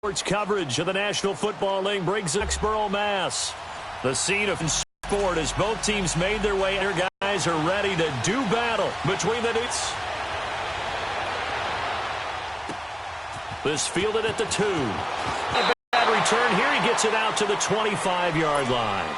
Sports coverage of the National Football League brings Foxborough, Mass. The scene of sport as both teams made their way. Their guys are ready to do battle between the dudes. This fielded at the 2. A bad return here. He gets it out to the 25-yard line.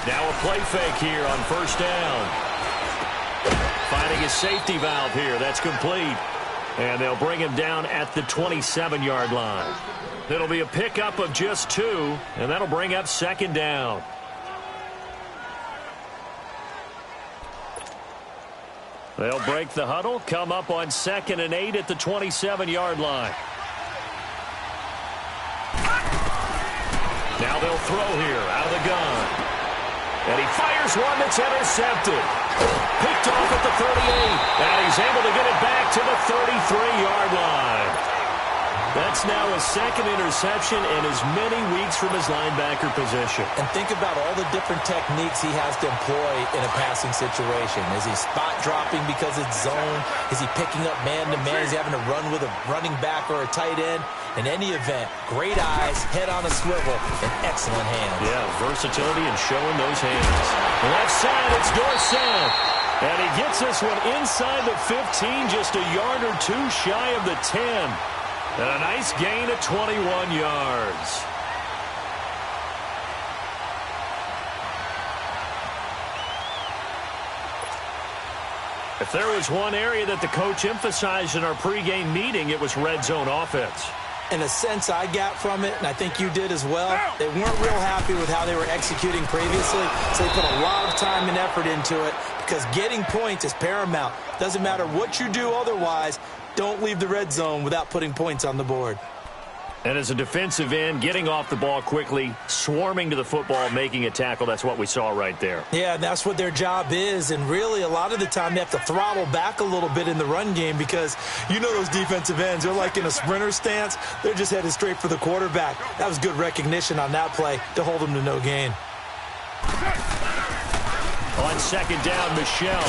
Now a play fake here on first down. Finding a safety valve here. That's complete. And they'll bring him down at the 27-yard line. It'll be a pickup of just 2, and that'll bring up second down. They'll break the huddle, come up on 2nd and 8 at the 27-yard line. Now they'll throw here out of the gun. And he fires one that's intercepted. Picked off at the 38. And he's able to get it back to the 33-yard line. That's now his second interception in as many weeks from his linebacker position. And think about all the different techniques he has to employ in a passing situation. Is he spot dropping because it's zone? Is he picking up man-to-man? Is he having to run with a running back or a tight end? In any event, great eyes, head on a swivel, and excellent hands. Yeah, versatility and showing those hands. Left side, it's Dorsett. And he gets this one inside the 15, just a yard or 2 shy of the 10. And a nice gain of 21 yards. If there was one area that the coach emphasized in our pregame meeting, it was red zone offense. In a sense I got from it, and I think you did as well, they weren't real happy with how they were executing previously, so they put a lot of time and effort into it because getting points is paramount. Doesn't matter what you do otherwise, don't leave the red zone without putting points on the board. And as a defensive end, getting off the ball quickly, swarming to the football, making a tackle, that's what we saw right there. Yeah, that's what their job is, and really a lot of the time they have to throttle back a little bit in the run game because you know those defensive ends, they're like in a sprinter stance. They're just headed straight for the quarterback. That was good recognition on that play to hold them to no gain. On second down, Michelle.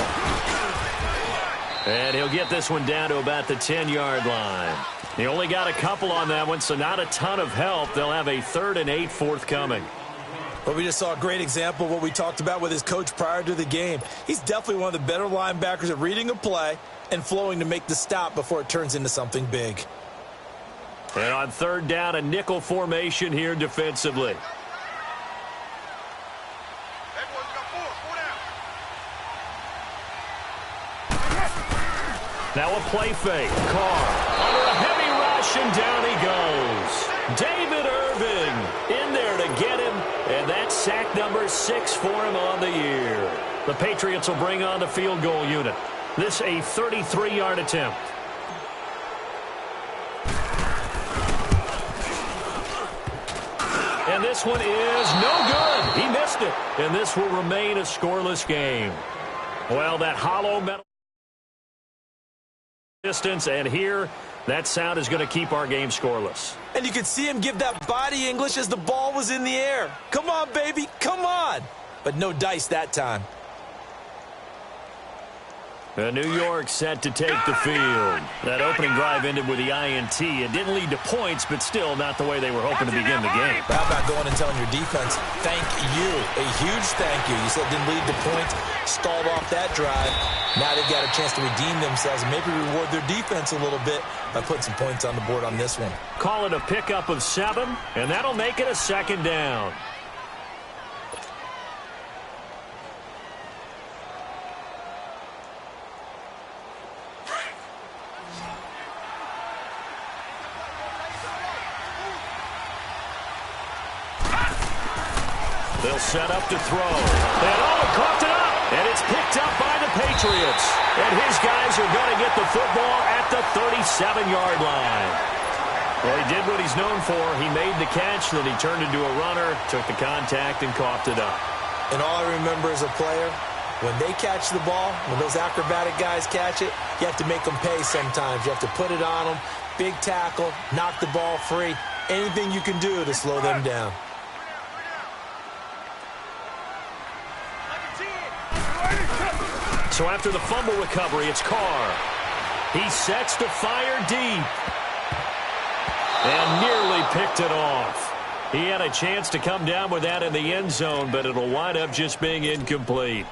And he'll get this one down to about the 10-yard line. He only got a couple on that one, so not a ton of help. They'll have a 3rd and 8 forthcoming. Well, we just saw a great example of what we talked about with his coach prior to the game. He's definitely one of the better linebackers at reading a play and flowing to make the stop before it turns into something big. And on 3rd down, a nickel formation here defensively. Now a play fake. Carr under a heavy rush, and down he goes. David Irving in there to get him, and that's sack number 6 for him on the year. The Patriots will bring on the field goal unit. This a 33-yard attempt. And this one is no good. He missed it, and this will remain a scoreless game. Well, that hollow metal distance, and here that sound is going to keep our game scoreless. And you could see him give that body English as the ball was in the air. Come on, baby, come on. But no dice that time. New York set to take the field. That opening drive ended with the INT. It didn't lead to points, but still not the way they were hoping to begin the game. How about going and telling your defense, thank you, a huge thank you. You said it didn't lead to points, stalled off that drive. Now they've got a chance to redeem themselves and maybe reward their defense a little bit by putting some points on the board on this one. Call it a pickup of 7, and that'll make it a 2nd down. They'll set up to throw. And coughed it up. And it's picked up by the Patriots. And his guys are going to get the football at the 37-yard line. Well, he did what he's known for. He made the catch, then he turned into a runner, took the contact, and coughed it up. And all I remember as a player, when they catch the ball, when those acrobatic guys catch it, you have to make them pay sometimes. You have to put it on them, big tackle, knock the ball free, anything you can do to slow them down. So after the fumble recovery, it's Carr. He sets to fire deep. And nearly picked it off. He had a chance to come down with that in the end zone, but it'll wind up just being incomplete.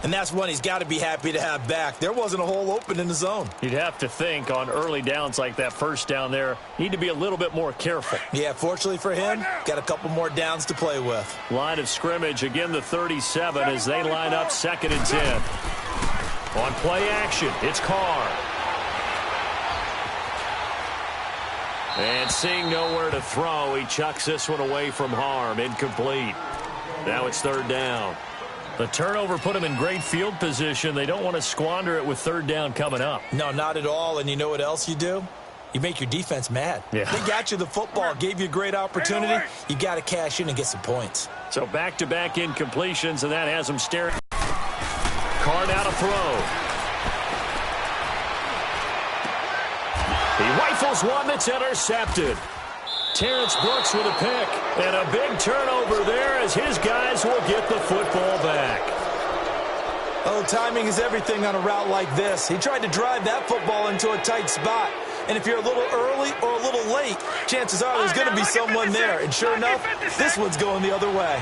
And that's one he's got to be happy to have back. There wasn't a hole open in the zone. You'd have to think on early downs like that first down there, need to be a little bit more careful. Yeah, fortunately for him, got a couple more downs to play with. Line of scrimmage, again the 37 as they line up 2nd and 10. On play action, it's Carr. And seeing nowhere to throw, he chucks this one away from harm. Incomplete. Now it's 3rd down. The turnover put him in great field position. They don't want to squander it with 3rd down coming up. No, not at all. And you know what else you do? You make your defense mad. Yeah. They got you the football, gave you a great opportunity. You got to cash in and get some points. So back-to-back incompletions, and that has him staring. Carr now to throw. He rifles one that's intercepted. Terrence Brooks with a pick. And a big turnover there as his guys will get the football back. Oh, timing is everything on a route like this. He tried to drive that football into a tight spot. And if you're a little early or a little late, chances are there's going to be someone there. And sure enough, this one's going the other way.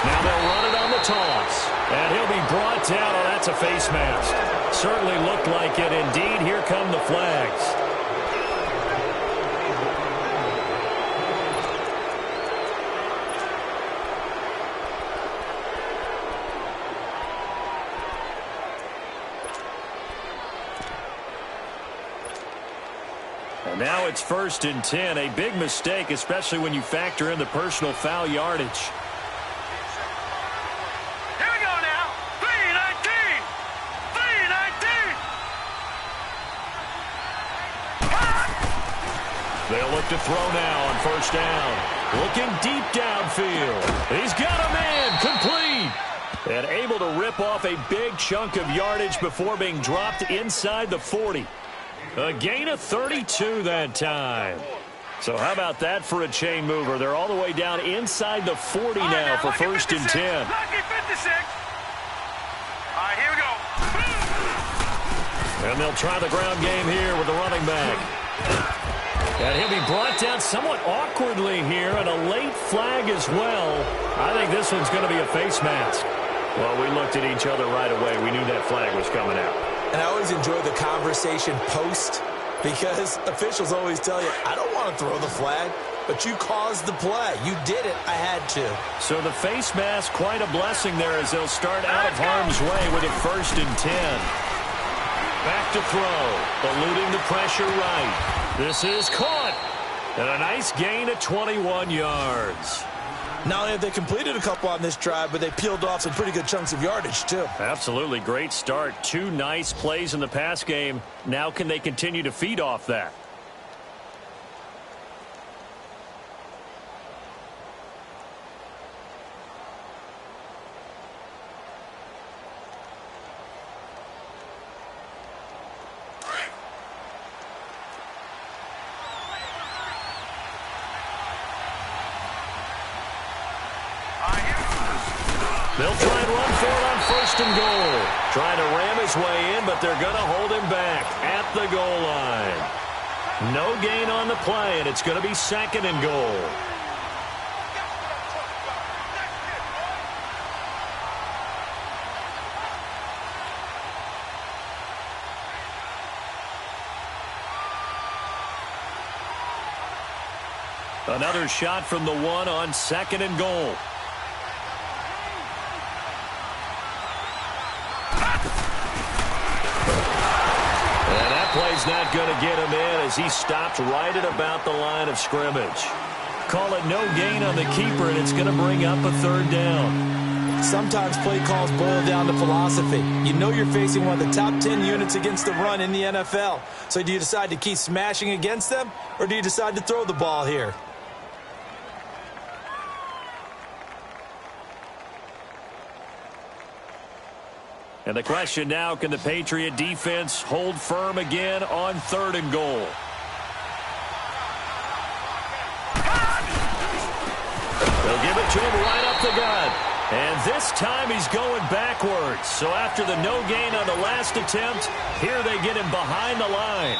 Now they'll run it on the toss. And he'll be brought down. Oh, that's a face mask. Certainly looked like it. Indeed, here come the flags. And now it's 1st and 10. A big mistake, especially when you factor in the personal foul yardage. They'll look to throw now on 1st down. Looking deep downfield. He's got a man. Complete. And able to rip off a big chunk of yardage before being dropped inside the 40. A gain of 32 that time. So how about that for a chain mover? They're all the way down inside the 40 now for 1st and 10. Lucky 56. All right, here we go. And they'll try the ground game here with the running back. And he'll be brought down somewhat awkwardly here, and a late flag as well. I think this one's going to be a face mask. Well, we looked at each other right away. We knew that flag was coming out. And I always enjoy the conversation post, because officials always tell you, I don't want to throw the flag, but you caused the play. You did it. I had to. So the face mask, quite a blessing there as they'll start out of harm's way with a 1st and 10. Back to throw, eluding the pressure right. This is caught. And a nice gain of 21 yards. Not only have they completed a couple on this drive, but they peeled off some pretty good chunks of yardage, too. Absolutely. Great start. 2 nice plays in the pass game. Now can they continue to feed off that? They'll try and run for it on 1st and goal. Trying to ram his way in, but they're going to hold him back at the goal line. No gain on the play, and it's going to be 2nd and goal. Another shot from the 1 on 2nd and goal. Play's not going to get him in as he stopped right at about the line of scrimmage. Call it no gain on the keeper, and it's going to bring up a 3rd down. Sometimes play calls boil down to philosophy. You know you're facing one of the top 10 units against the run in the NFL. So do you decide to keep smashing against them, or do you decide to throw the ball here? And the question now, can the Patriot defense hold firm again on 3rd and goal? They'll give it to him right up the gut. And this time he's going backwards. So after the no gain on the last attempt, here they get him behind the line.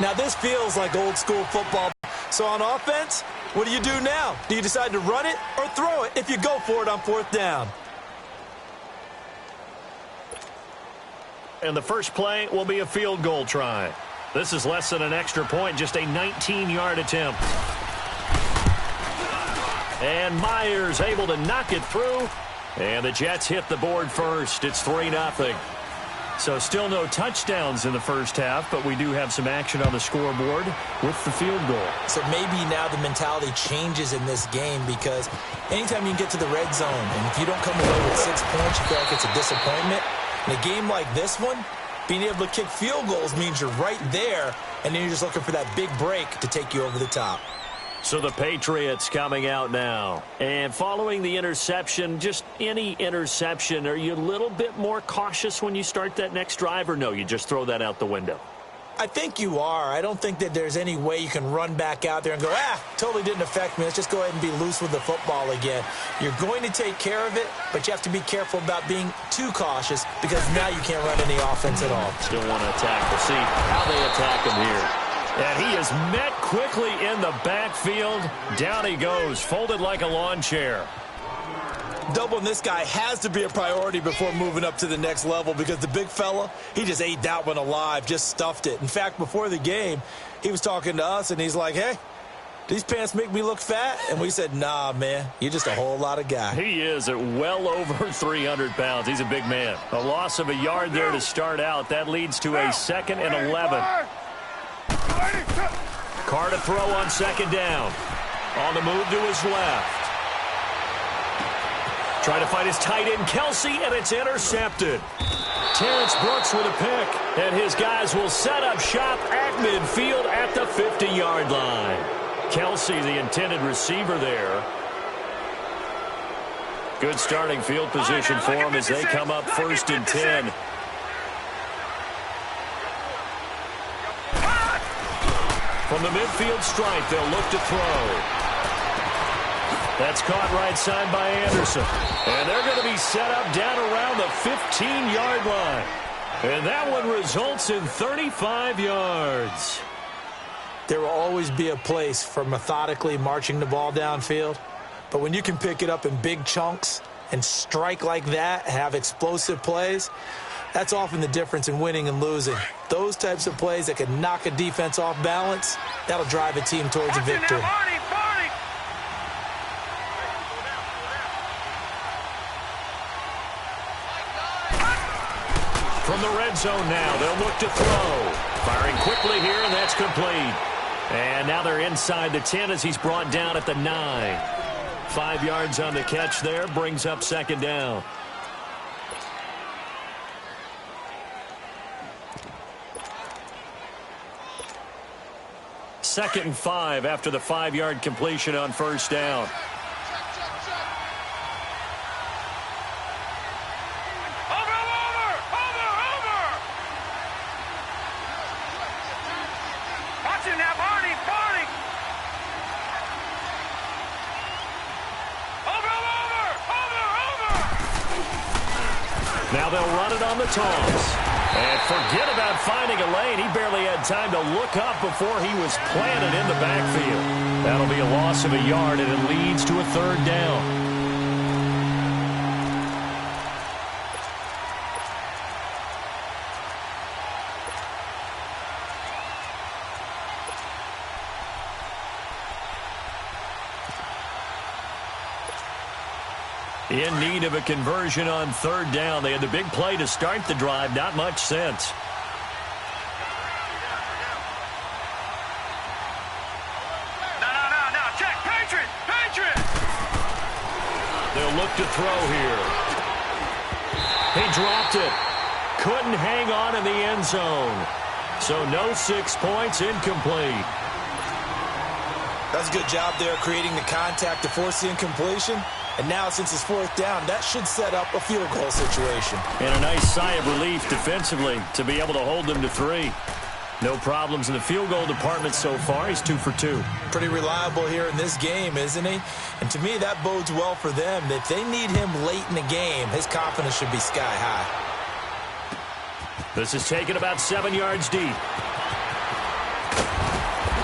Now this feels like old school football. So on offense, what do you do now? Do you decide to run it or throw it if you go for it on 4th down? And the first play will be a field goal try. This is less than an extra point, just a 19-yard attempt. And Myers able to knock it through. And the Jets hit the board first. It's 3-0. So still no touchdowns in the first half, but we do have some action on the scoreboard with the field goal. So maybe now the mentality changes in this game, because anytime you can get to the red zone, and if you don't come away with 6 points, you feel like it's a disappointment. In a game like this one, being able to kick field goals means you're right there, and then you're just looking for that big break to take you over the top. So the Patriots coming out now. And following the interception, just any interception, are you a little bit more cautious when you start that next drive, or no, you just throw that out the window? I think you are. I don't think that there's any way you can run back out there and go, totally didn't affect me. Let's just go ahead and be loose with the football again. You're going to take care of it, but you have to be careful about being too cautious, because now you can't run any offense at all. Still want to attack. We'll see how they attack him here. And he is met quickly in the backfield. Down he goes, folded like a lawn chair. Doubling this guy has to be a priority before moving up to the next level, because the big fella, he just ate that one alive, just stuffed it. In fact, before the game, he was talking to us, and he's like, hey, these pants make me look fat? And we said, nah, man, you're just a whole lot of guy. He is at well over 300 pounds. He's a big man. A loss of a yard there to start out. That leads to a 2nd and 11. Carr to throw on 2nd down. On the move to his left. Trying to find his tight end, Kelsey, and it's intercepted. Terrence Brooks with a pick, and his guys will set up shop at midfield at the 50-yard line. Kelsey, the intended receiver there. Good starting field position for him as they come up 1st and 10. From the midfield stripe, they'll look to throw. That's caught right side by Anderson. And they're going to be set up down around the 15-yard line. And that one results in 35 yards. There will always be a place for methodically marching the ball downfield. But when you can pick it up in big chunks and strike like that, have explosive plays, that's often the difference in winning and losing. Those types of plays that can knock a defense off balance, that'll drive a team towards a victory. From the red zone now, they'll look to throw. Firing quickly here, and that's complete. And now they're inside the 10 as he's brought down at the 9. 5 yards on the catch there, brings up 2nd down. Second and 5 after the 5-yard completion on 1st down. Now they'll run it on the toss. And forget about finding a lane. He barely had time to look up before he was planted in the backfield. That'll be a loss of a yard, and it leads to a 3rd down. In need of a conversion on 3rd down. They had the big play to start the drive. Not much sense. No. Check. Patriot. They'll look to throw here. He dropped it. Couldn't hang on in the end zone. So no 6 points, incomplete. That's a good job there creating the contact to force the incompletion. And now since it's 4th down, that should set up a field goal situation. And a nice sigh of relief defensively to be able to hold them to 3. No problems in the field goal department so far. He's 2 for 2. Pretty reliable here in this game, isn't he? And to me, that bodes well for them. If they need him late in the game, his confidence should be sky high. This is taken about 7 yards deep.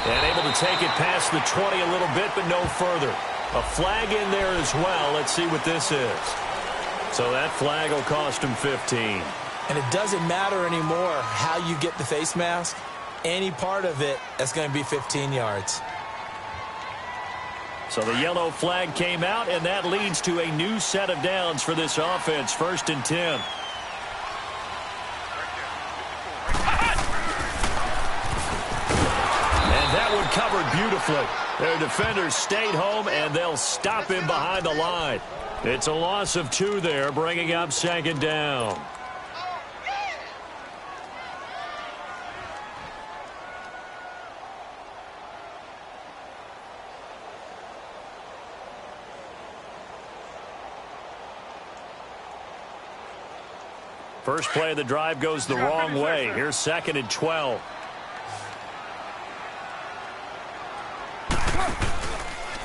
And able to take it past the 20 a little bit, but no further. A flag in there as well. Let's see what this is. So that flag will cost him 15. And it doesn't matter anymore how you get the face mask. Any part of it, that's going to be 15 yards. So the yellow flag came out, and that leads to a new set of downs for this offense. 1st and 10. And that one covered beautifully. Their defenders stayed home, and they'll stop him behind the line. It's a loss of 2 there, bringing up 2nd down. First play of the drive goes the wrong way. Here's 2nd and 12.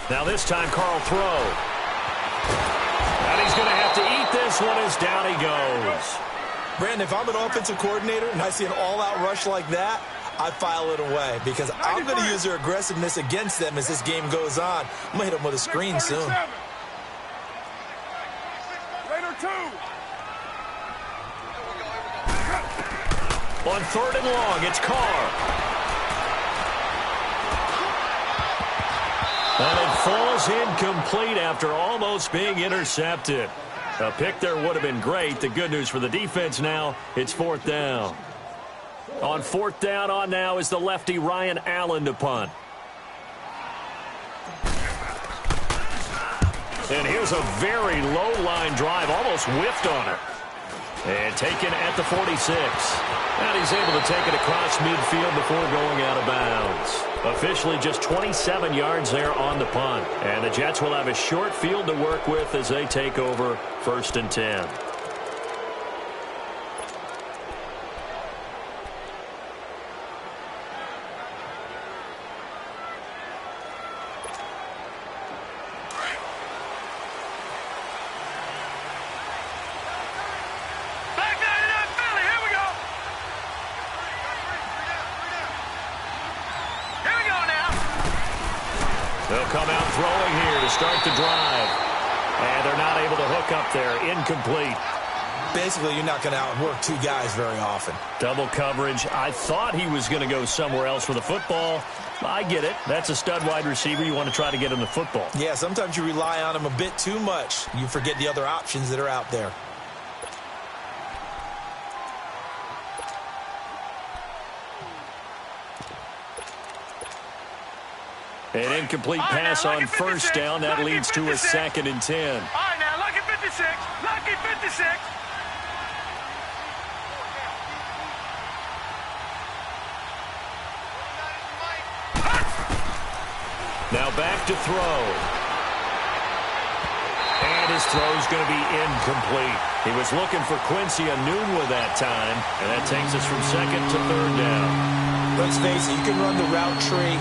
Now this time, Carl throw. And he's going to have to eat this one as down he goes. Brandon, if I'm an offensive coordinator and I see an all-out rush like that, I file it away because I'm going to use their aggressiveness against them as this game goes on. I'm going to hit them with a screen soon. Later 2. On 3rd and long, it's Carr. And it falls incomplete after almost being intercepted. A pick there would have been great. The good news for the defense now, it's 4th down. On 4th down on now is the lefty Ryan Allen to punt. And here's a very low line drive, almost whiffed on it. And taken at the 46. And he's able to take it across midfield before going out of bounds. Officially just 27 yards there on the punt. And the Jets will have a short field to work with as they take over 1st and 10. They'll come out throwing here to start the drive. And they're not able to hook up there. Incomplete. Basically, you're not going to outwork 2 guys very often. Double coverage. I thought he was going to go somewhere else for the football. I get it. That's a stud wide receiver. You want to try to get him the football. Yeah, sometimes you rely on him a bit too much. You forget the other options that are out there. An incomplete pass on 1st down. That leads to a 2nd and 10. All right, now, lucky 56. Lucky 56. Now back to throw. And his throw's going to be incomplete. He was looking for Quincy Enunwa that time. And that takes us from 2nd to 3rd down. Let's face it, you can run the route tree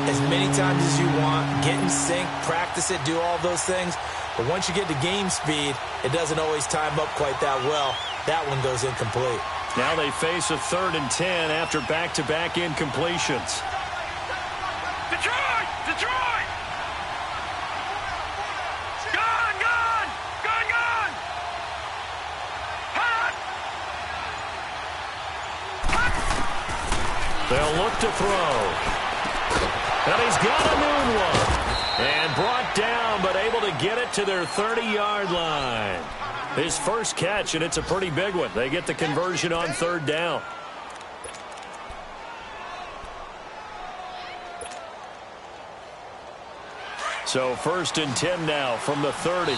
as many times as you want, get in sync, practice it, do all those things. But once you get to game speed, it doesn't always time up quite that well. That one goes incomplete. Now they face a 3rd and 10 after back-to-back incompletions. Detroit! Detroit! Gone! Gone! Gone! Gone! Hot! Hot! They'll look to throw. And he's got a new one. And brought down, but able to get it to their 30-yard line. His first catch, and it's a pretty big one. They get the conversion on 3rd down. So 1st and 10 now from the 30.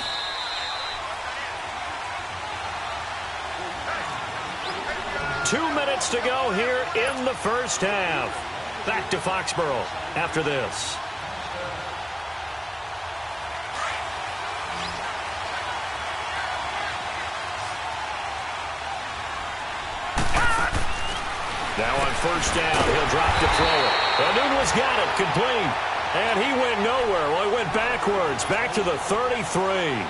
2 minutes to go here in the first half. Back to Foxborough after this. Now on first down, he'll drop to throw it. Anunwa's got it, complete. And he went nowhere. Well, he went backwards, back to the 33.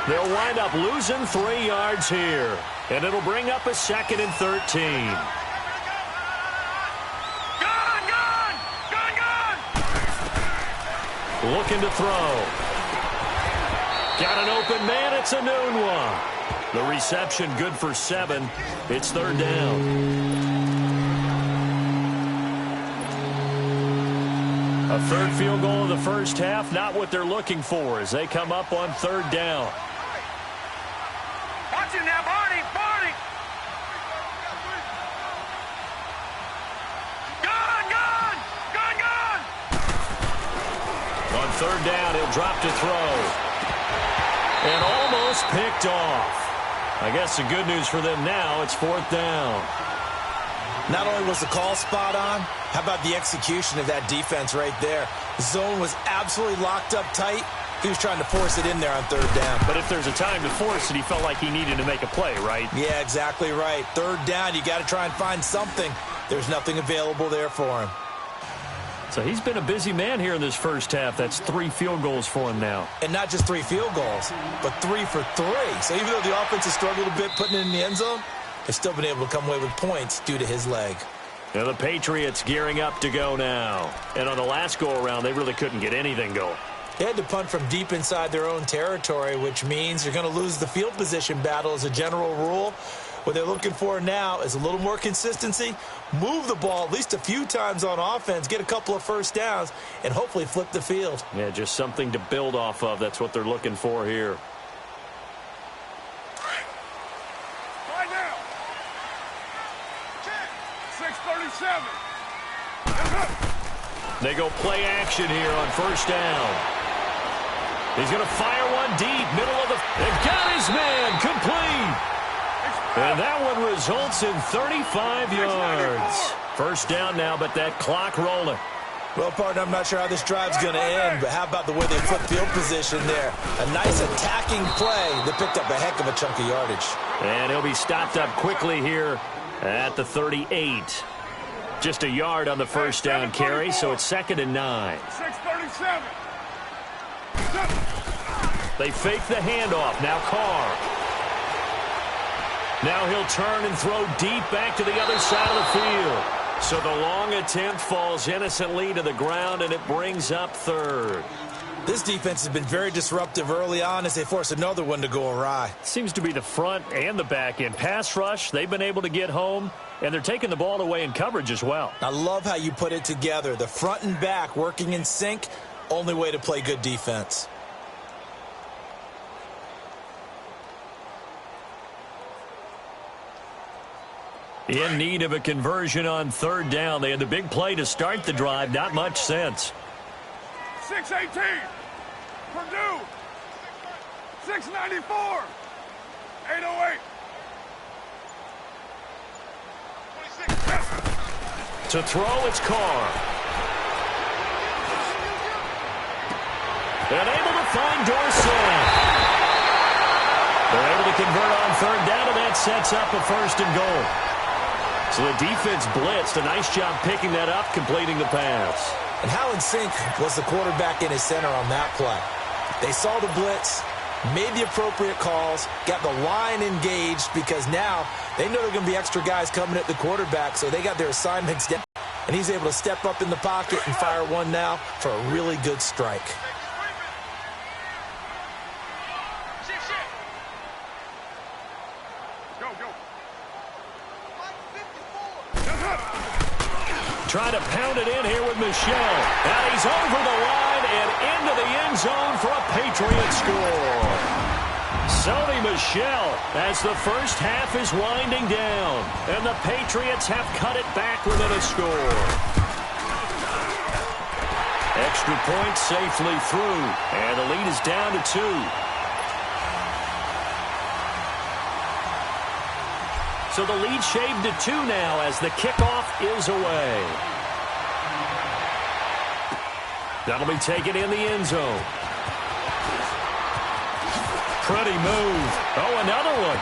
They'll wind up losing 3 yards here. And it'll bring up a 2nd and 13. Looking to throw. Got an open man. It's Anunwa. The reception good for 7. It's 3rd down. A 3rd field goal of the first half, not what they're looking for as they come up on 3rd down. Watch it now, Barney! Barney! Gun! On 3rd down, he'll drop to throw. And almost picked off. I guess the good news for them now, it's 4th down. Not only was the call spot on, how about the execution of that defense right there? The zone was absolutely locked up tight. He was trying to force it in there on 3rd down. But if there's a time to force it, he felt like he needed to make a play, right? Yeah, exactly right. 3rd down, you got to try and find something. There's nothing available there for him. So he's been a busy man here in this first half. That's 3 field goals for him now. And not just 3 field goals, but 3 for 3. So even though the offense has struggled a bit putting it in the end zone, they've still been able to come away with points due to his leg. Now the Patriots gearing up to go now. And on the last go-around, they really couldn't get anything going. They had to punt from deep inside their own territory, which means you're going to lose the field position battle as a general rule. What they're looking for now is a little more consistency, move the ball at least a few times on offense, get a couple of first downs, and hopefully flip the field. Yeah, just something to build off of. That's what they're looking for here. Right now. 6:37. They go play action here on first down. He's going to fire one deep, middle of the... They've got his man, complete. And that one results in 35 yards. First down now, but that clock rolling. Well, partner, I'm not sure how this drive's going to end, but how about the way they flip field position there? A nice attacking play that picked up a heck of a chunk of yardage. And he'll be stopped up quickly here at the 38. Just a yard on the first down carry, so it's 2nd and 9. 6:37. They fake the handoff. Now Carr. Now he'll turn and throw deep back to the other side of the field. So the long attempt falls innocently to the ground, and it brings up 3rd. This defense has been very disruptive early on as they force another one to go awry. Seems to be the front and the back end. Pass rush, they've been able to get home, and they're taking the ball away in coverage as well. I love how you put it together. The front and back working in sync, only way to play good defense. In need of a conversion on 3rd down. They had the big play to start the drive. Not much sense. 6:18. Purdue. 6:94. 8:08. To throw, it's Carr. And able to find Dorsett. They're able to convert on 3rd down, and that sets up a 1st and goal. So the defense blitzed. A nice job picking that up, completing the pass. And how in sync was the quarterback in his center on that play? They saw the blitz, made the appropriate calls, got the line engaged because now they know there are going to be extra guys coming at the quarterback, so they got their assignments down. And he's able to step up in the pocket and fire one now for a really good strike. Trying to pound it in here with Michel. And he's over the line and into the end zone for a Patriot score. Sony Michel as the first half is winding down. And the Patriots have cut it back within a score. Extra point safely through. And the lead is down to 2. So the lead shaved to 2 now as the kickoff is away. That'll be taken in the end zone. Pretty move. Oh, another one.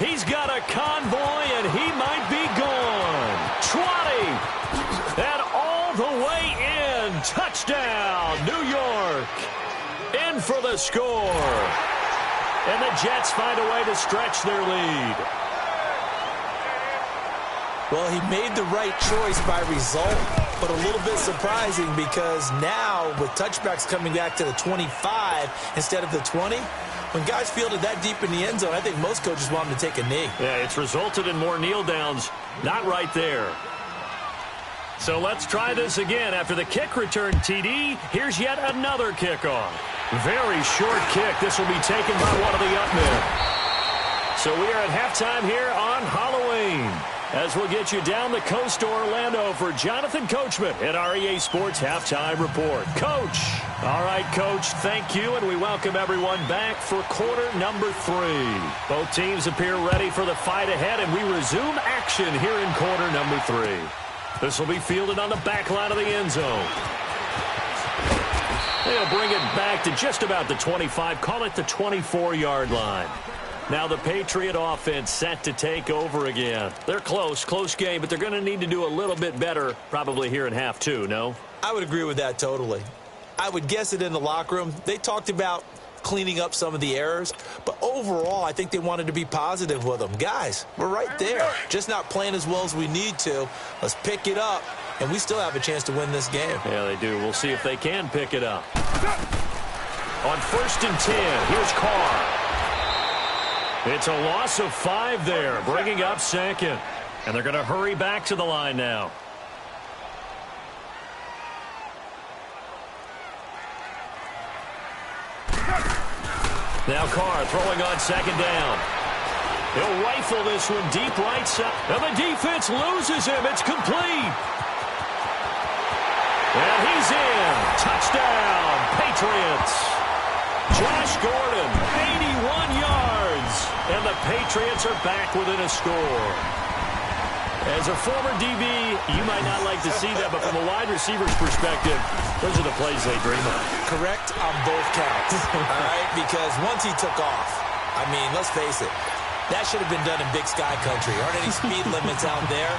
He's got a convoy, and he might be gone. 20. And all the way in. Touchdown, New York. In for the score. And the Jets find a way to stretch their lead. Well, he made the right choice by result, but a little bit surprising because now with touchbacks coming back to the 25 instead of the 20, when guys fielded that deep in the end zone, I think most coaches want them to take a knee. Yeah, it's resulted in more kneel downs. Not right there. So let's try this again. After the kick return TD, here's yet another kickoff. Very short kick. This will be taken by one of the up men. So we are at halftime here on Halloween, as we'll get you down the coast to Orlando for Jonathan Coachman at our EA Sports Halftime Report. Coach. All right, Coach, thank you, and we welcome everyone back for quarter number 3. Both teams appear ready for the fight ahead, and we resume action here in quarter number 3. This will be fielded on the back line of the end zone. They'll bring it back to just about the 25, call it the 24-yard line. Now the Patriot offense set to take over again. They're close game, but they're going to need to do a little bit better probably here in half 2, no? I would agree with that totally. I would guess it in the locker room. They talked about cleaning up some of the errors, but overall I think they wanted to be positive with them. Guys, we're right there. Just not playing as well as we need to. Let's pick it up, and we still have a chance to win this game. Yeah, they do. We'll see if they can pick it up. On 1st and 10, here's Carr. It's a loss of 5 there, bringing up 2nd. And they're going to hurry back to the line now. Now Carr throwing on 2nd down. He'll rifle this one deep right side. And the defense loses him. It's complete. And he's in. Touchdown, Patriots. Josh Gordon, 81 yards. And the Patriots are back within a score. As a former DB, you might not like to see that, but from a wide receiver's perspective, those are the plays they dream of. Correct on both counts, all right? Because once he took off, I mean, let's face it, that should have been done in Big Sky Country. Aren't any speed limits out there?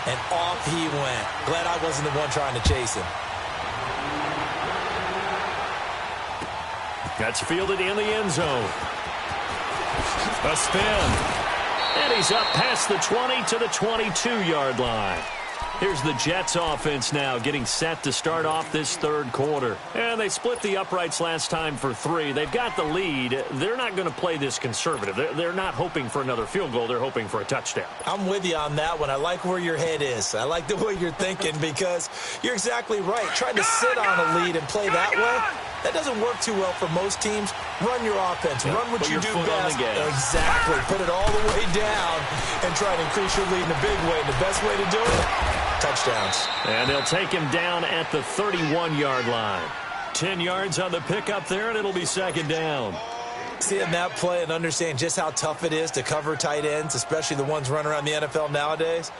And off he went. Glad I wasn't the one trying to chase him. That's fielded in the end zone. A spin. And he's up past the 20 to the 22-yard line. Here's the Jets offense now getting set to start off this 3rd quarter. And they split the uprights last time for 3. They've got the lead. They're not going to play this conservative. They're not hoping for another field goal. They're hoping for a touchdown. I'm with you on that one. I like where your head is. I like the way you're thinking because you're exactly right. Trying to sit on a lead and play that way, that doesn't work too well for most teams. Run your offense. Yeah, run what you do best. Exactly. Put it all the way down and try to increase your lead in a big way. And the best way to do it, touchdowns. And they'll take him down at the 31-yard line. 10 yards on the pickup there, and it'll be 2nd down. Seeing that play and understanding just how tough it is to cover tight ends, especially the ones running around the NFL nowadays,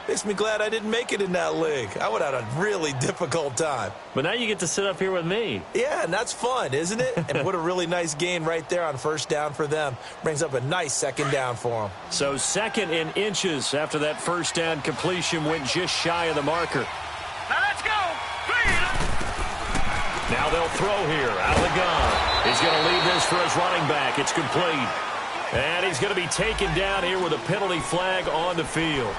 makes me glad I didn't make it in that league. I would have had a really difficult time. But now you get to sit up here with me. Yeah, and that's fun, isn't it? And what a really nice gain right there on 1st down for them. Brings up a nice 2nd down for them. So 2nd in inches after that 1st down completion went just shy of the marker. Now let's go. Now they'll throw here out of the gun. He's going to leave this for his running back. It's complete. And he's going to be taken down here with a penalty flag on the field.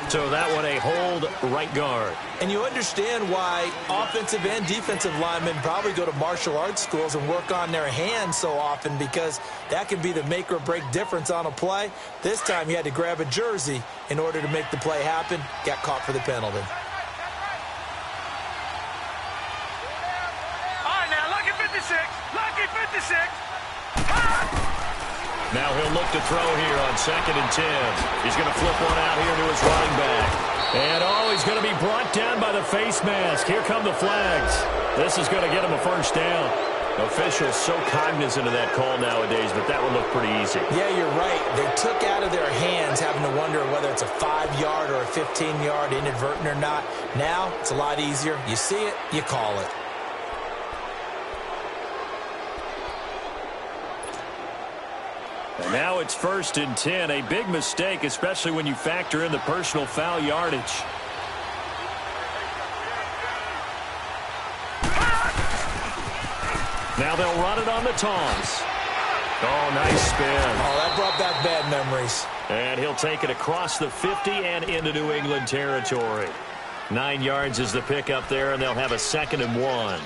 So that one a hold right guard. And you understand why offensive and defensive linemen probably go to martial arts schools and work on their hands so often because that can be the make or break difference on a play. This time he had to grab a jersey in order to make the play happen. Got caught for the penalty. All right, now, lucky 56. Lucky 56. Now he'll look to throw here on 2nd and 10. He's going to flip one out here to his running back. And, he's going to be brought down by the face mask. Here come the flags. This is going to get him a 1st down. Officials so cognizant of that call nowadays, but that would look pretty easy. Yeah, you're right. They took out of their hands having to wonder whether it's a 5-yard or a 15-yard inadvertent or not. Now, it's a lot easier. You see it, you call it. And now it's 1st and 10. A big mistake, especially when you factor in the personal foul yardage. Now they'll run it on the toss. Oh, nice spin. Oh, that brought back bad memories. And he'll take it across the 50 and into New England territory. 9 yards is the pickup there, and they'll have a 2nd and 1.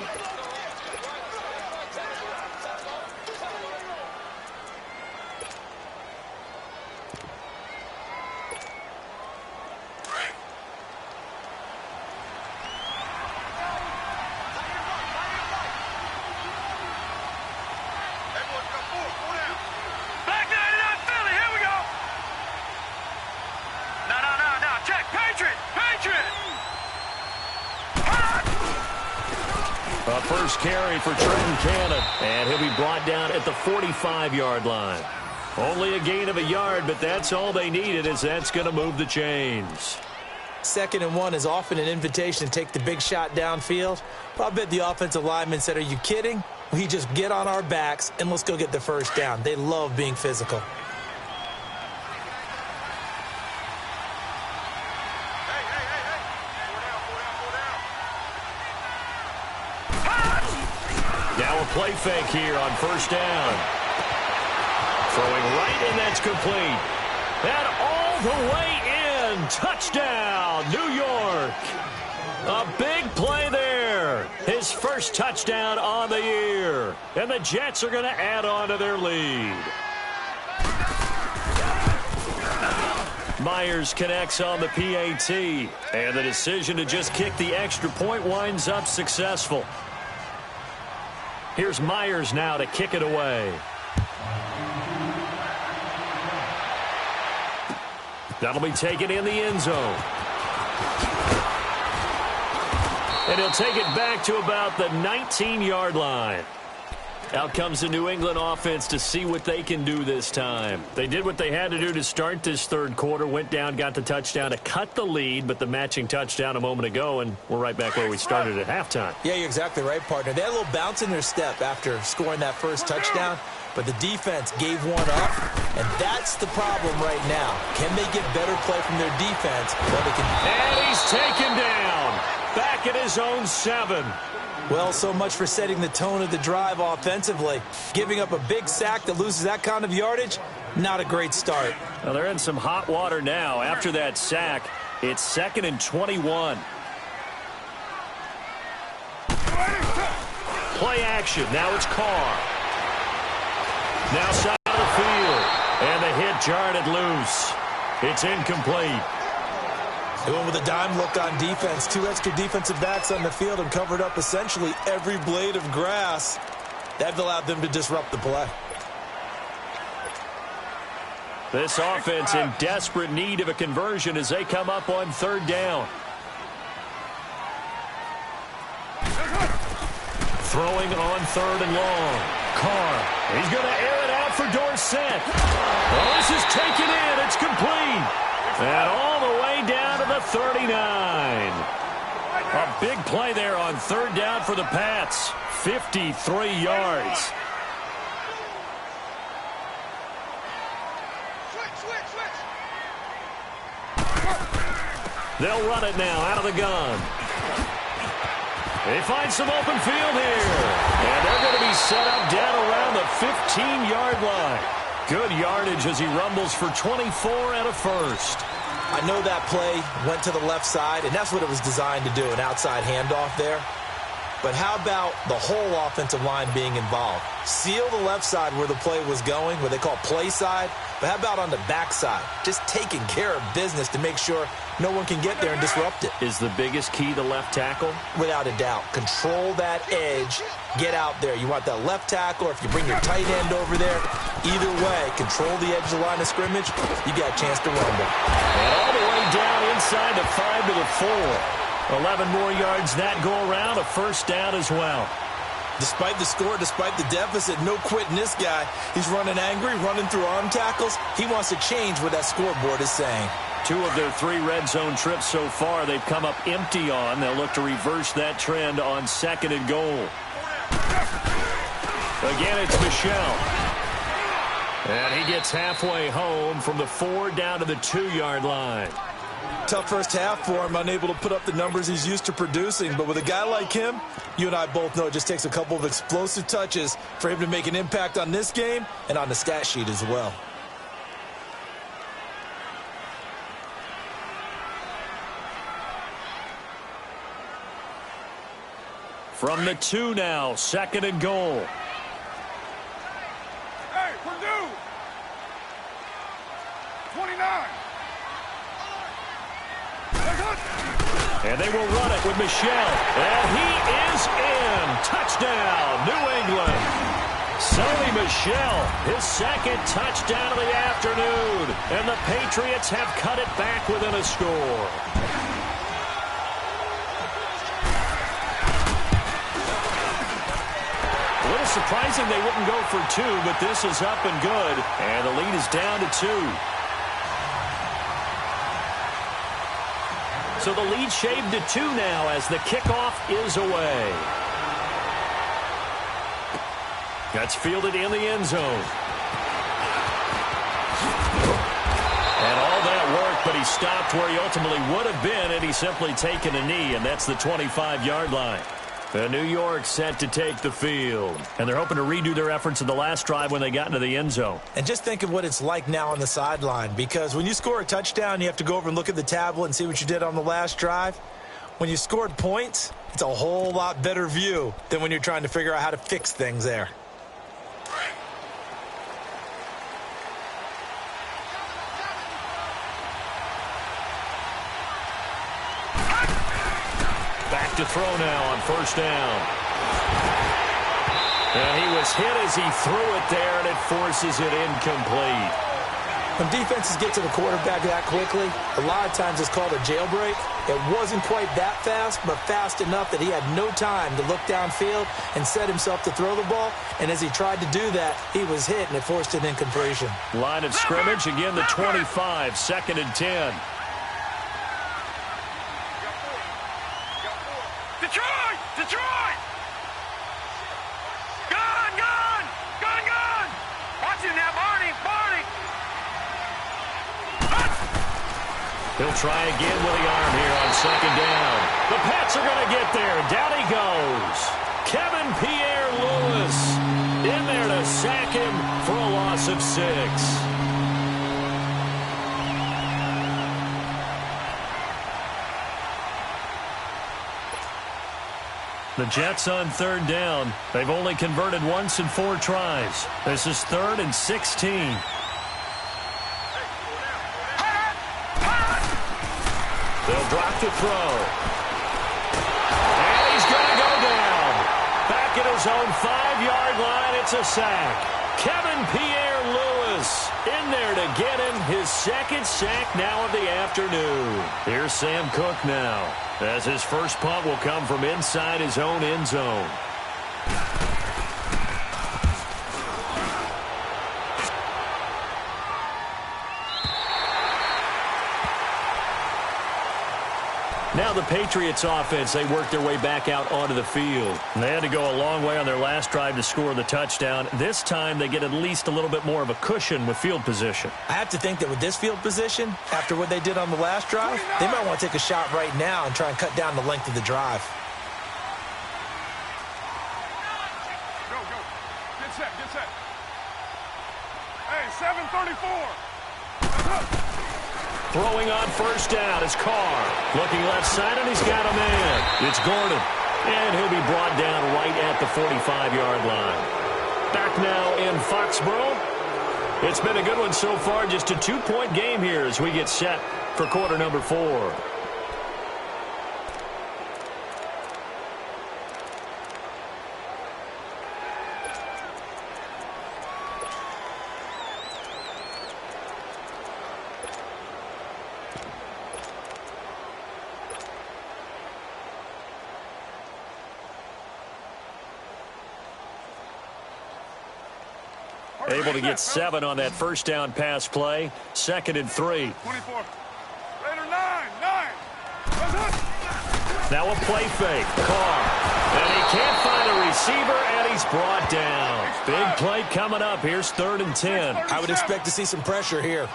First carry for Trenton Cannon, and he'll be brought down at the 45-yard line. Only a gain of a yard, but that's all they needed, as that's going to move the chains. 2nd and 1 is often an invitation to take the big shot downfield. But I bet the offensive lineman said, are you kidding? We just get on our backs and let's go get the first down. They love being physical. Now a play fake here on 1st down. Throwing right, and that's complete. And all the way in. Touchdown, New York. A big play there. His first touchdown on the year. And the Jets are going to add on to their lead. Myers connects on the PAT. And the decision to just kick the extra point winds up successful. Here's Myers now to kick it away. That'll be taken in the end zone. And he'll take it back to about the 19-yard line. Out comes the New England offense to see what they can do this time. They did what they had to do to start this 3rd quarter, went down, got the touchdown to cut the lead, but the matching touchdown a moment ago, and we're right back where we started at halftime. Yeah, you're exactly right, partner. They had a little bounce in their step after scoring that first touchdown, but the defense gave one up, and that's the problem right now. Can they get better play from their defense? Well, they can. And he's taken down, back at his own 7. Well, so much for setting the tone of the drive offensively. Giving up a big sack that loses that kind of yardage, not a great start. Well, they're in some hot water now. After that sack, it's 2nd and 21. Play action. Now it's Carr. Now side of the field. And the hit jarred it loose. It's incomplete. They went with a dime look on defense. 2 extra defensive backs on the field and covered up essentially every blade of grass. That allowed them to disrupt the play. This offense in desperate need of a conversion as they come up on 3rd down. Throwing on 3rd and long. Carr. He's going to air it out for Dorsett. Well, this is taken in. It's complete. And all the way down to the 39. A big play there on 3rd down for the Pats. 53 yards. They'll run it now out of the gun. They find some open field here. And they're going to be set up down around the 15-yard line. Good yardage as he rumbles for 24 and a first. I know that play went to the left side, and that's what it was designed to do, an outside handoff there. But how about the whole offensive line being involved? Seal the left side where the play was going, what they call play side. But how about on the backside? Just taking care of business to make sure no one can get there and disrupt it. Is the biggest key the left tackle? Without a doubt. Control that edge. Get out there. You want that left tackle, or if you bring your tight end over there, either way, control the edge of the line of scrimmage, you got a chance to rumble. And all the way down inside the 5 to the 4. 11 more yards that go around, a first down as well. Despite the score, despite the deficit, no quitting this guy. He's running angry, running through arm tackles. He wants to change what that scoreboard is saying. 2 of their 3 red zone trips so far, they've come up empty on. They'll look to reverse that trend on 2nd and goal. Again, it's Michel. And he gets halfway home from the 4 down to the 2-yard line. Tough first half for him, unable to put up the numbers he's used to producing. But with a guy like him, you and I both know it just takes a couple of explosive touches for him to make an impact on this game and on the stat sheet as well. From the 2 now, 2nd and goal. Hey, Purdue! 29! And they will run it with Michel. And he is in. Touchdown, New England. Sony Michel, his 2nd touchdown of the afternoon. And the Patriots have cut it back within a score. A little surprising they wouldn't go for 2, but this is up and good. And the lead is down to 2. So the lead shaved to 2 now as the kickoff is away. That's fielded in the end zone. And all that work, but he stopped where he ultimately would have been had he simply taken a knee, and that's the 25-yard line. The New York set to take the field. And they're hoping to redo their efforts in the last drive when they got into the end zone. And just think of what it's like now on the sideline, because when you score a touchdown, you have to go over and look at the tablet and see what you did on the last drive. When you scored points, it's a whole lot better view than when you're trying to figure out how to fix things there. Back to throw now on 1st down. And he was hit as he threw it there, and it forces it incomplete. When defenses get to the quarterback that quickly, a lot of times it's called a jailbreak. It wasn't quite that fast, but fast enough that he had no time to look downfield and set himself to throw the ball. And as he tried to do that, he was hit, and it forced an incompletion. Line of scrimmage, again the 25, 2nd and 10. Detroit! Detroit! Gun! Gun! Gun! Gun! Watch him now, Barney! Barney! He'll try again with the arm here on 2nd down. The Pats are going to get there. Down he goes. Kevin Pierre-Louis in there to sack him for a loss of 6. The Jets on 3rd down. They've only converted once in 4 tries. This is 3rd and 16. They'll drop to throw. And he's going to go down. Back at his own 5-yard line, it's a sack. Kevin Pierre-Louis in there to get him his 2nd sack now of the afternoon. Here's Sam Cook now, as his first punt will come from inside his own end zone. Now the Patriots offense, they work their way back out onto the field. They had to go a long way on their last drive to score the touchdown. This time they get at least a little bit more of a cushion with field position. I have to think that with this field position, after what they did on the last drive, they might want to take a shot right now and try and cut down the length of the drive. Go, go. Get set, get set. Hey, 734. Throwing on 1st down is Carr. Looking left side, and he's got a man. It's Gordon. And he'll be brought down right at the 45-yard line. Back now in Foxborough. It's been a good one so far. Just a 2-point game here as we get set for quarter number 4. Able to get 7 on that first down pass play. 2nd and 3. 24. Raider 9. Now a play fake. Carr. And he can't find a receiver, and he's brought down. Big play coming up. Here's 3rd and 10. I would expect to see some pressure here.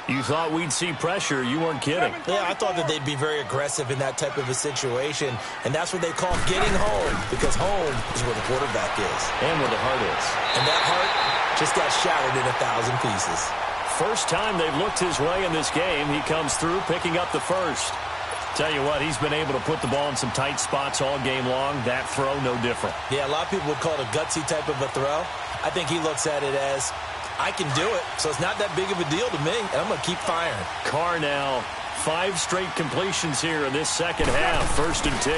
You thought we'd see pressure. You weren't kidding. Yeah, I thought that they'd be very aggressive in that type of a situation, and that's what they call getting home, because home is where the quarterback is. And where the heart is. And that heart just got shattered in 1,000 pieces. First time they've looked his way in this game, he comes through picking up the first. Tell you what, he's been able to put the ball in some tight spots all game long. That throw, no different. Yeah, a lot of people would call it a gutsy type of a throw. I think he looks at it as, I can do it, so it's not that big of a deal to me, and I'm going to keep firing. Carr now, 5 straight completions here in this second half. 1st and 10.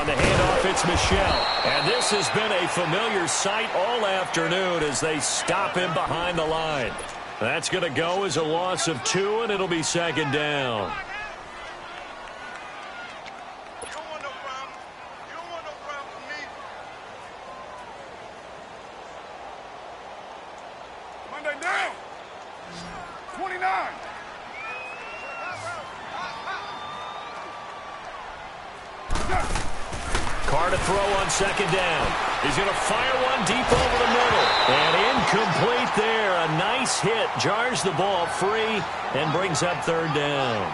On the handoff, it's Michelle. And this has been a familiar sight all afternoon as they stop him behind the line. That's going to go as a loss of 2, and it'll be 2nd down. Down. 29. Carr to throw on 2nd down. He's going to fire one deep over the middle. And incomplete there. A nice hit. Jars the ball free and brings up 3rd down.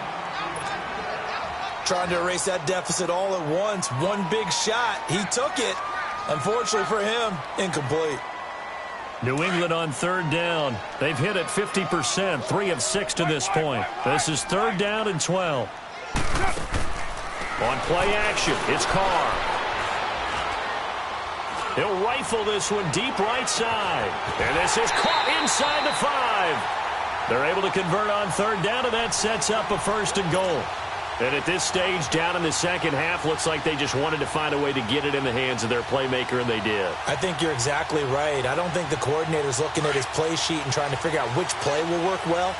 Trying to erase that deficit all at once. One big shot. He took it. Unfortunately for him, incomplete. New England on 3rd down. They've hit it 50%, 3 of 6 to this point. This is 3rd down and 12. On play action, it's Carr. He'll rifle this one deep right side. And this is caught inside the 5. They're able to convert on 3rd down, and that sets up a 1st and goal. And at this stage, down in the second half, looks like they just wanted to find a way to get it in the hands of their playmaker, and they did. I think you're exactly right. I don't think the coordinator's looking at his play sheet and trying to figure out which play will work well.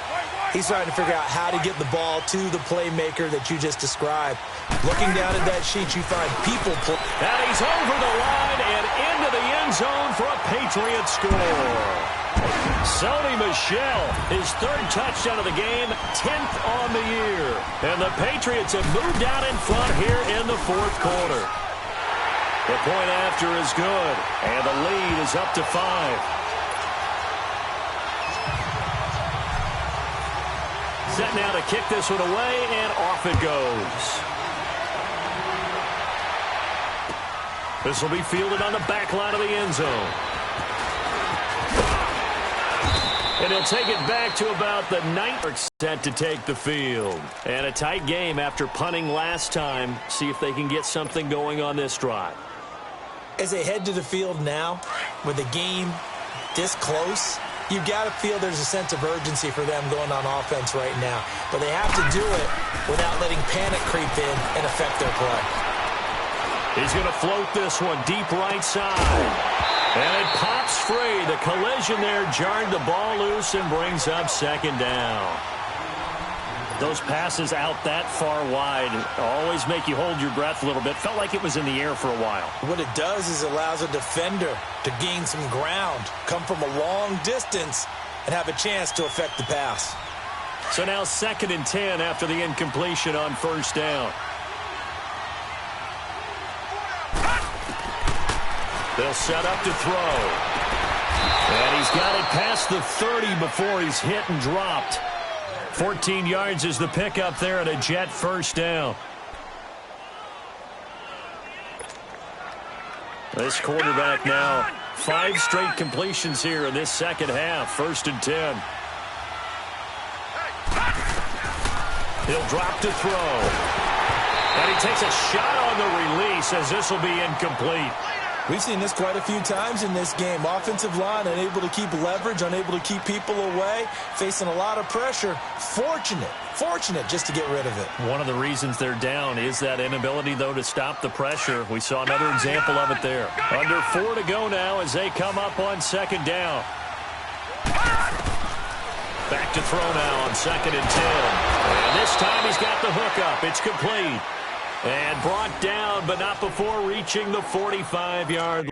He's trying to figure out how to get the ball to the playmaker that you just described. Looking down at that sheet, you find people. And he's over the line and into the end zone for a Patriot score. Sony Michel, his 3rd touchdown of the game, 10th on the year. And the Patriots have moved out in front here in the 4th quarter. The point after is good, and the lead is up to 5. Set now to kick this one away, and off it goes. This will be fielded on the back line of the end zone. And he'll take it back to about the 9th, set to take the field. And a tight game after punting last time. See if they can get something going on this drive. As they head to the field now, with the game this close, you've got to feel there's a sense of urgency for them going on offense right now. But they have to do it without letting panic creep in and affect their play. He's going to float this one deep right side. And it pops free. The collision there jarred the ball loose and brings up 2nd down. Those passes out that far wide always make you hold your breath a little bit. Felt like it was in the air for a while. What it does is allows a defender to gain some ground, come from a long distance, and have a chance to affect the pass. So now 2nd and 10 after the incompletion on 1st down. They'll set up to throw. And he's got it past the 30 before he's hit and dropped. 14 yards is the pickup there at a Jet 1st down. This quarterback now, 5 straight completions here in this second half. 1st and 10. He'll drop to throw. And he takes a shot on the release as this will be incomplete. We've seen this quite a few times in this game. Offensive line unable to keep leverage, unable to keep people away, facing a lot of pressure. Fortunate just to get rid of it. One of the reasons they're down is that inability, though, to stop the pressure. We saw another example of it there. Under 4 to go now as they come up on 2nd down. Back to throw now on 2nd and 10. And this time he's got the hook up. It's complete. And brought down, but not before reaching the 45-yard line.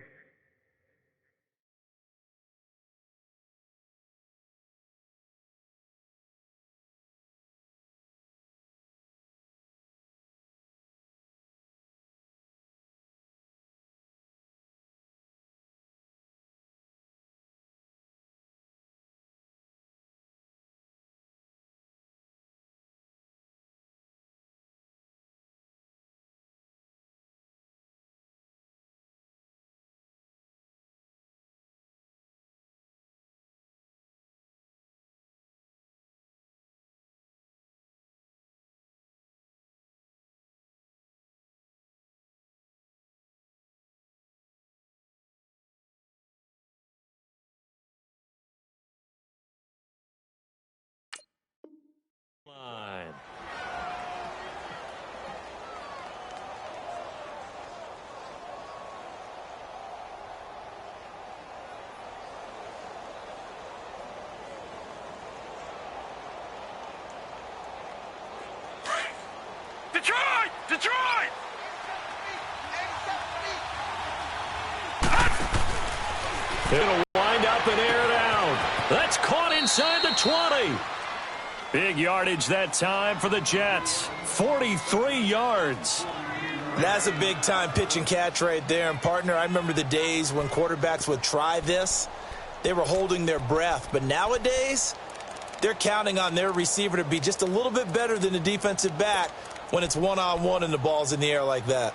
Detroit! Detroit! It'll wind up and air it out. That's caught inside the 20. Big yardage that time for the Jets. 43 yards. That's a big-time pitch and catch right there. And, partner, I remember the days when quarterbacks would try this. They were holding their breath. But nowadays, they're counting on their receiver to be just a little bit better than the defensive back when it's one-on-one and the ball's in the air like that.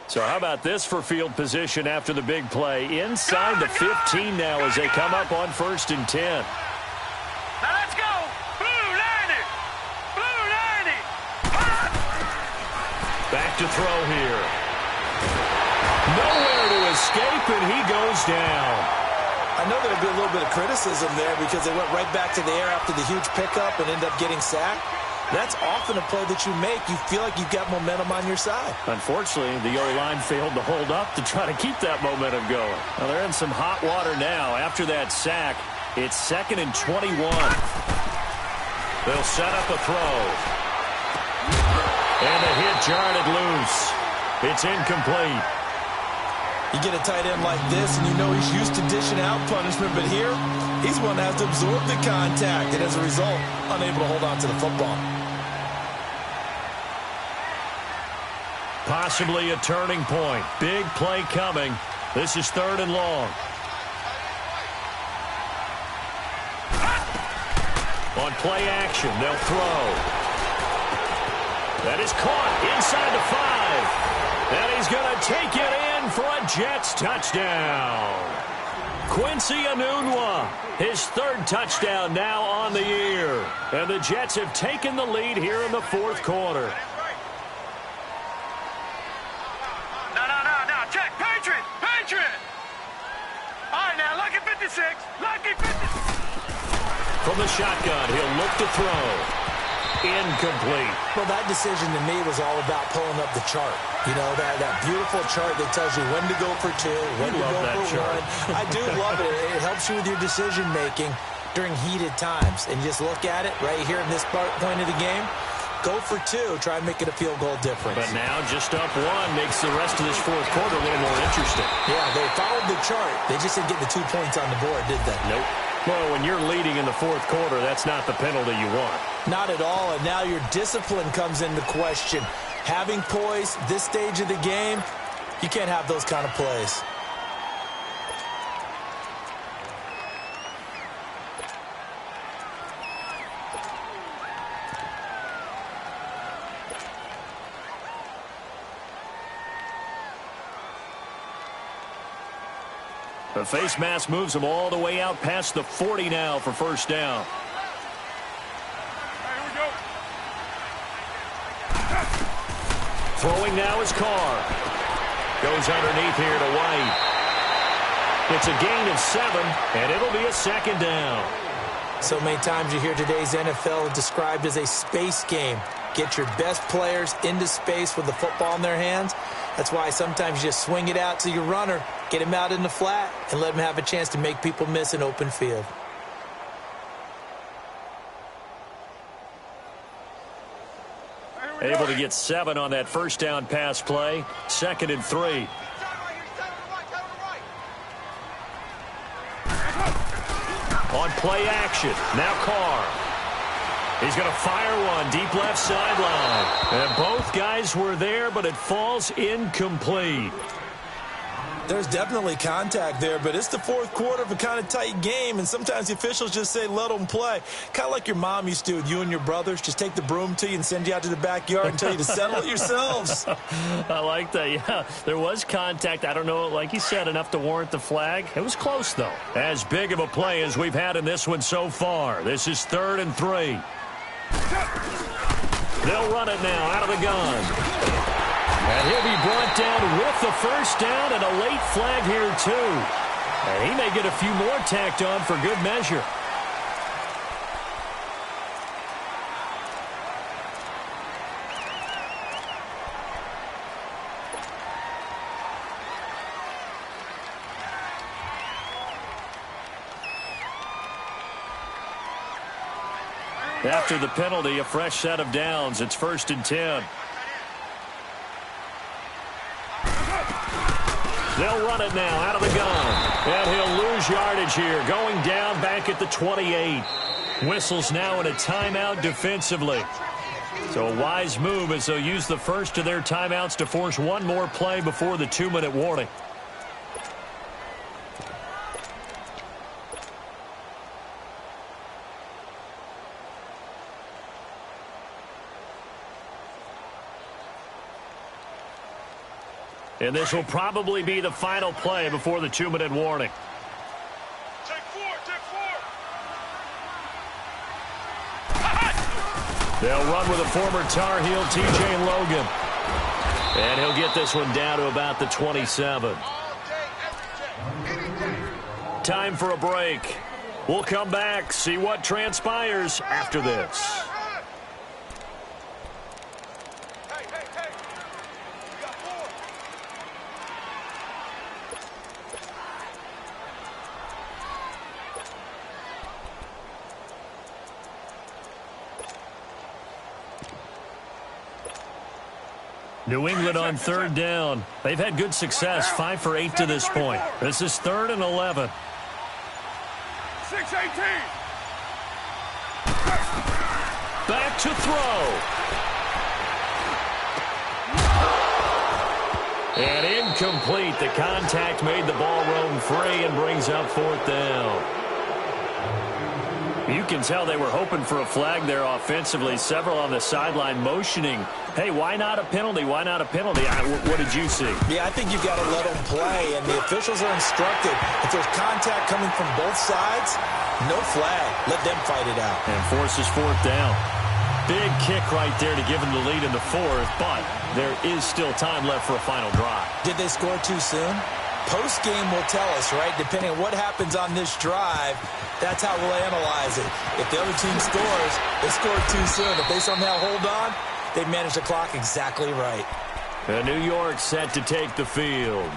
So how about this for field position after the big play? Inside the 15 now as they come up on 1st and 10. Now let's go! Blue 90! Blue 90! Back to throw here. Nowhere to escape, and he goes down. I know there'll be a little bit of criticism there because they went right back to the air after the huge pickup and ended up getting sacked. That's often a play that you make. You feel like you've got momentum on your side. Unfortunately, the O-line failed to hold up to try to keep that momentum going. Now, they're in some hot water now. After that sack, it's 2nd and 21. They'll set up a throw. And the hit jarred it loose. It's incomplete. You get a tight end like this, and you know he's used to dishing out punishment, but here, he's one that has to absorb the contact, and as a result, unable to hold on to the football. Possibly a turning point. Big play coming. This is 3rd and long. On play action, they'll throw. That is caught inside the 5. And he's going to take it in for a Jets touchdown. Quincy Enunwa, his 3rd touchdown now on the year. And the Jets have taken the lead here in the 4th quarter. No. Check. Patriot! Patriot! All right, now, lucky 56. Lucky 56. From the shotgun, he'll look to throw. Incomplete. Well, that decision to me was all about pulling up the chart. You know, that beautiful chart that tells you when to go for 2, when to go for 1. I do love it. It helps you with your decision-making during heated times. And you just look at it right here in this point of the game. Go for 2. Try and make it a field goal difference. But now just up 1 makes the rest of this 4th quarter a little more interesting. Yeah, they followed the chart. They just didn't get the 2 points on the board, did they? Nope. Well, when you're leading in the 4th quarter, that's not the penalty you want. Not at all, and now your discipline comes into question. Having poise this stage of the game, you can't have those kind of plays. The face mask moves them all the way out past the 40 now for 1st down. Throwing now is Carr. Goes underneath here to White. It's a gain of 7, and it'll be a 2nd down. So many times you hear today's NFL described as a space game. Get your best players into space with the football in their hands. That's why sometimes you just swing it out to your runner, get him out in the flat, and let him have a chance to make people miss an open field. Able to get 7 on that 1st down pass play. 2nd and 3. On play action, now Carr. He's going to fire one deep left sideline. And both guys were there, but it falls incomplete. There's definitely contact there, but it's the 4th quarter of a kind of tight game, and sometimes the officials just say, let them play. Kind of like your mom used to with you and your brothers. Just take the broom to you and send you out to the backyard and tell you to settle it yourselves. I like that, yeah. There was contact. I don't know, like you said, enough to warrant the flag. It was close, though. As big of a play as we've had in this one so far. This is 3rd and 3. They'll run it now out of the gun. And he'll be brought down with the 1st down and a late flag here, too. And he may get a few more tacked on for good measure. After the penalty, a fresh set of downs. It's 1st and 10. They'll run it now out of the gun. And he'll lose yardage here, going down back at the 28. Whistles now in a timeout defensively. So a wise move as they'll use the first of their timeouts to force one more play before the 2-minute warning. And this will probably be the final play before the 2-minute warning. Take four. They'll run with a former Tar Heel, T.J. Logan. And he'll get this one down to about the 27. Time for a break. We'll come back, see what transpires after this. New England on 3rd down. They've had good success, 5 for 8 to this point. This is 3rd and 11. 6-18. Back to throw. And incomplete. The contact made the ball roam free and brings up 4th down. You can tell they were hoping for a flag there offensively. Several on the sideline motioning, hey, why not a penalty? Why not a penalty? What did you see? Yeah, I think you've got to let them play, and the officials are instructed. If there's contact coming from both sides, no flag. Let them fight it out. And forces 4th down. Big kick right there to give them the lead in the 4th, but there is still time left for a final drive. Did they score too soon? Post-game will tell us, right? Depending on what happens on this drive, that's how we'll analyze it. If the other team scores, they scored too soon. If they somehow hold on, they managed the clock exactly right. And New York set to take the field.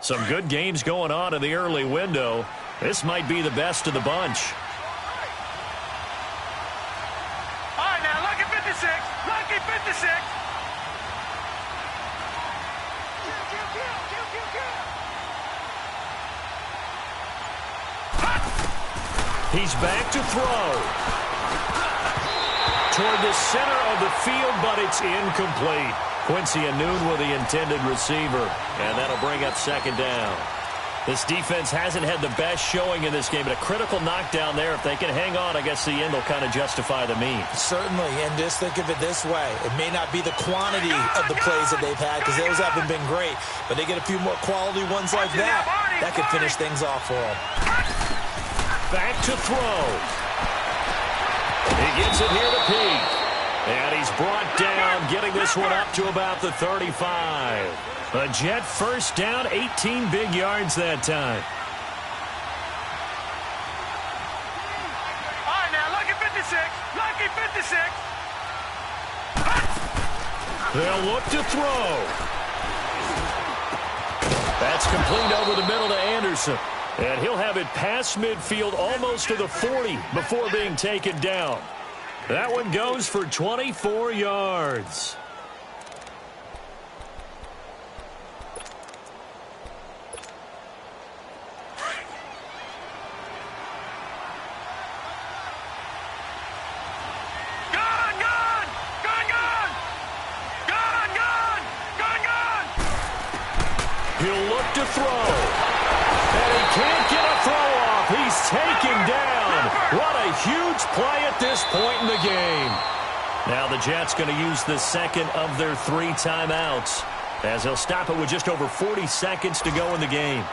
Some good games going on in the early window. This might be the best of the bunch. All right, now, lucky 56. Lucky 56. He's back to throw. Toward the center of the field, but it's incomplete. Quincy Anoon with the intended receiver, and that'll bring up 2nd down. This defense hasn't had the best showing in this game, but a critical knockdown there. If they can hang on, I guess the end will kind of justify the means. Certainly, and just think of it this way. It may not be the quantity of the plays that they've had, because those haven't been great, but they get a few more quality ones like that. That could finish things off for them. Back to throw. He gets it here to Pete. And he's brought down, getting this one up to about the 35. A Jet 1st down, 18 big yards that time. All right, now, lucky 56. Lucky 56. They'll look to throw. That's complete over the middle to Anderson. And he'll have it past midfield almost to the 40 before being taken down. That one goes for 24 yards. He'll look to throw. And he can't get a throw off. He's taken down. What a huge play at this point in the game. Now the Jets going to use the 2nd of their 3 timeouts, as they'll stop it with just over 40 seconds to go in the game.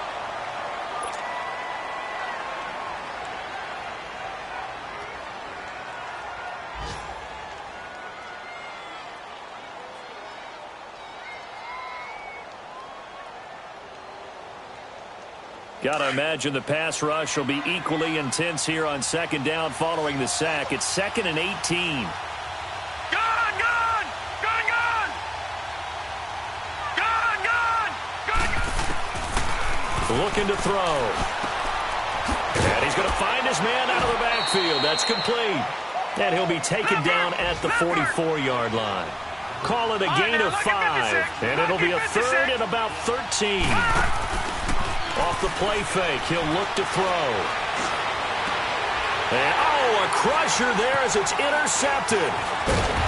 Got to imagine the pass rush will be equally intense here on second down following the sack. It's 2nd and 18. Gun! Gun! Gun! Gun! Gun! Gun! Gun! Looking to throw. And he's going to find his man out of the backfield. That's complete. And he'll be taken down at the 44-yard line. Call it a gain of 5. And it'll be a 3rd and about 13. Off the play fake, he'll look to throw. And, a crusher there as it's intercepted.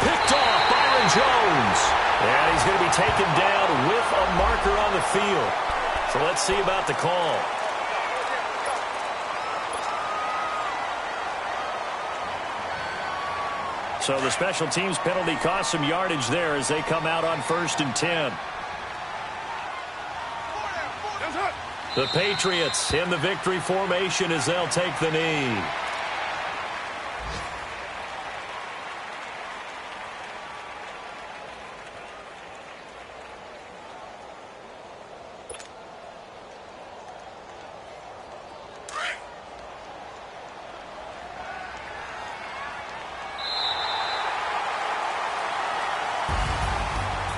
Picked off Byron Jones. And he's going to be taken down with a marker on the field. So let's see about the call. So the special teams penalty cost some yardage there as they come out on 1st and 10. The Patriots in the victory formation as they'll take the knee.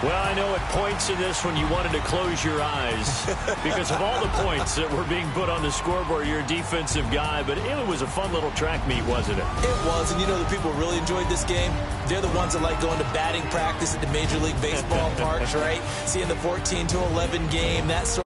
Well, I know at points in this one you wanted to close your eyes because of all the points that were being put on the scoreboard. You're a defensive guy, but it was a fun little track meet, wasn't it? It was, and you know the people really enjoyed this game? They're the ones that like going to batting practice at the Major League Baseball parks, right? Seeing the 14-11 game, that sort